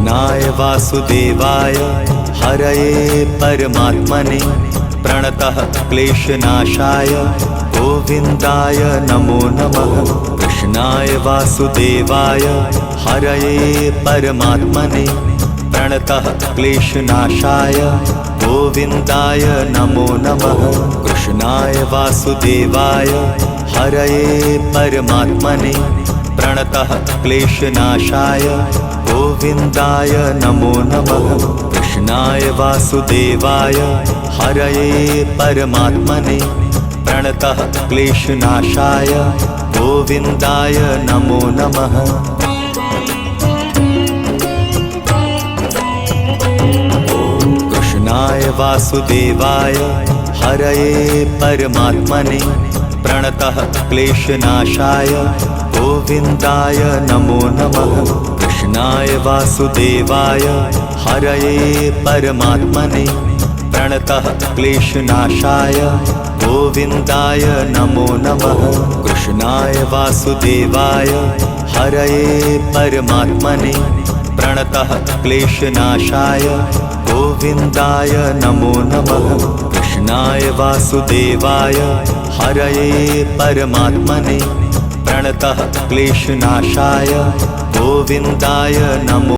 कृष्णाय वासुदेवाय हरये परमात्मने प्रणतः क्लेशनाशाय गोविन्दाय नमो नमः। कृष्णाय वासुदेवाय हरये परमात्मने प्रणतः क्लेशनाशाय गोविन्दाय नमो नमः। कृष्णाय वासुदेवाय हरये परमात्मने प्रणतः क्लेशनाशाय गोविन्दाय नमो नमः। कृष्णाय वासुदेवाय हरये परमात्मने प्रणतः क्लेशनाशाय गोविन्दाय नमो नमः। कृष्णाय वासुदेवाय हरये परमात्मने प्रणतः क्लेशनाशाय गोविन्दाय नमो नमः। कृष्णाय वासुदेवाय हरये परमात्मने प्रणतः क्लेशनाशाय गोविन्दाय नमो नमः। कृष्णाय वासुदेवाय हरये परमात्मने प्रणतः क्लेशनाशाय गोविन्दाय नमो नमः। कृष्णाय वासुदेवाय हरये परमात्मने प्रणतः क्लेशनाशाय गोविन्दाय नमो